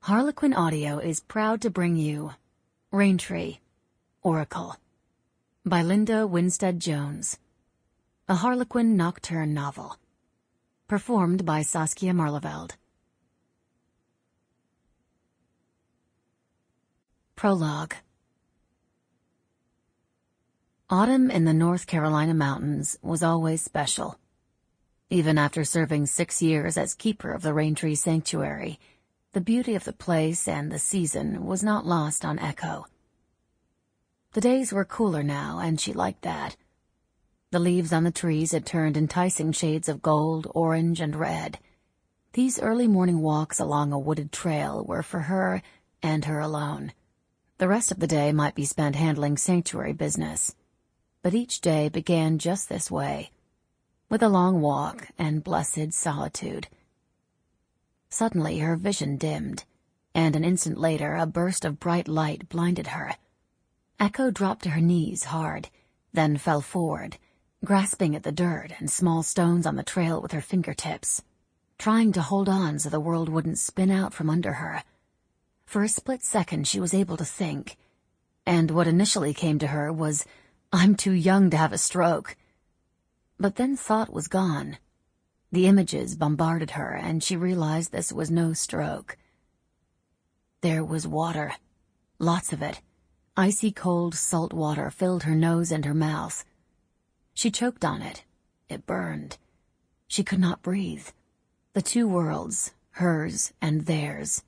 Harlequin Audio is proud to bring you Raintree, Oracle, by Linda Winstead Jones, a Harlequin nocturne novel, performed by Saskia Maarleveld. Prologue. Autumn in the North Carolina mountains was always special. Even after serving 6 years as keeper of the Raintree sanctuary, the beauty of the place and the season was not lost on Echo. The days were cooler now, and she liked that. The leaves on the trees had turned enticing shades of gold, orange, and red. These early morning walks along a wooded trail were for her and her alone. The rest of the day might be spent handling sanctuary business. But each day began just this way, with a long walk and blessed solitude. Suddenly her vision dimmed, and an instant later a burst of bright light blinded her. Echo dropped to her knees hard, then fell forward, grasping at the dirt and small stones on the trail with her fingertips, trying to hold on so the world wouldn't spin out from under her. For a split second she was able to think, and what initially came to her was, "I'm too young to have a stroke." But then thought was gone. The images bombarded her, and she realized this was no stroke. There was water, lots of it. Icy cold salt water filled her nose and her mouth. She choked on it. It burned. She could not breathe. The two worlds, hers and theirs,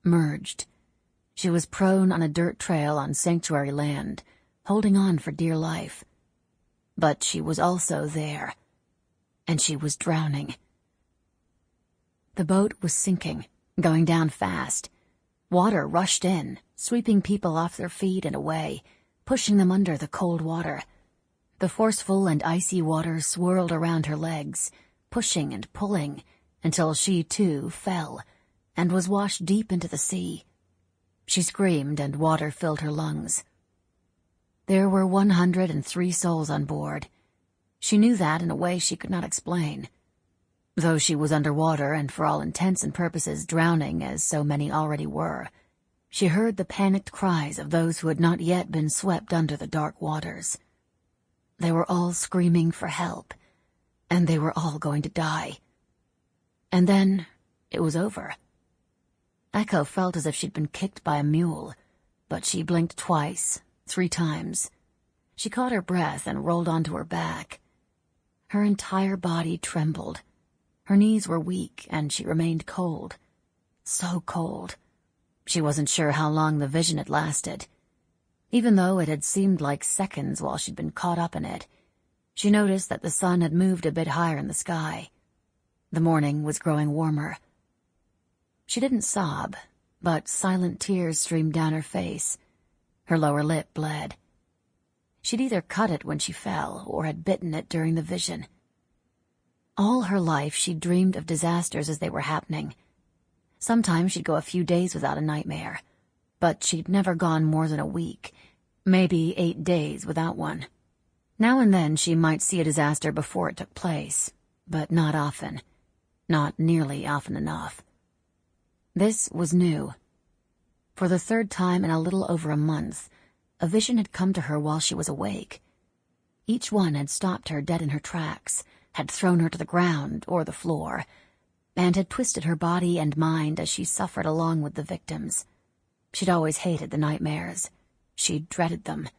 merged. She was prone on a dirt trail on sanctuary land, holding on for dear life. But she was also there, and she was drowning. The boat was sinking, going down fast. Water rushed in, sweeping people off their feet and away, pushing them under the cold water. The forceful and icy water swirled around her legs, pushing and pulling, until she, too, fell, and was washed deep into the sea. She screamed, and water filled her lungs. There were 103 souls on board. She knew that in a way she could not explain. Though she was underwater and for all intents and purposes drowning, as so many already were, she heard the panicked cries of those who had not yet been swept under the dark waters. They were all screaming for help, and they were all going to die. And then it was over. Echo felt as if she'd been kicked by a mule, but she blinked twice, 3 times. She caught her breath and rolled onto her back. Her entire body trembled. Her knees were weak, and she remained cold. So cold. She wasn't sure how long the vision had lasted. Even though it had seemed like seconds while she'd been caught up in it, she noticed that the sun had moved a bit higher in the sky. The morning was growing warmer. She didn't sob, but silent tears streamed down her face. Her lower lip bled. She'd either cut it when she fell or had bitten it during the vision. All her life she'd dreamed of disasters as they were happening. Sometimes she'd go a few days without a nightmare, but she'd never gone more than a week, maybe 8 days without one. Now and then she might see a disaster before it took place, but not often. Not nearly often enough. This was new. For the 3rd time in a little over a month, a vision had come to her while she was awake. Each one had stopped her dead in her tracks, had thrown her to the ground or the floor, and had twisted her body and mind as she suffered along with the victims. She'd always hated the nightmares. She dreaded them.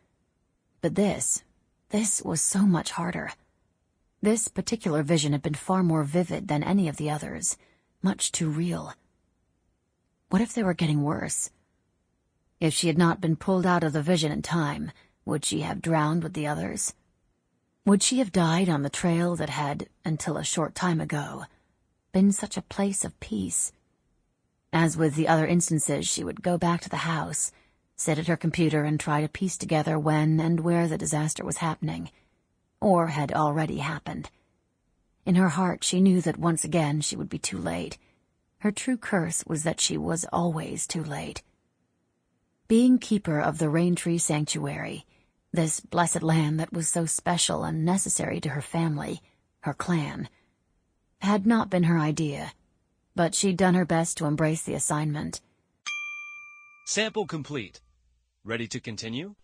But this was so much harder. This particular vision had been far more vivid than any of the others, much too real. What if they were getting worse? If she had not been pulled out of the vision in time, would she have drowned with the others? Would she have died on the trail that had, until a short time ago, been such a place of peace? As with the other instances, she would go back to the house, sit at her computer and try to piece together when and where the disaster was happening, or had already happened. In her heart she knew that once again she would be too late. Her true curse was that she was always too late. Being keeper of the Raintree sanctuary, this blessed land that was so special and necessary to her family, her clan, had not been her idea, but she'd done her best to embrace the assignment. Sample complete. Ready to continue?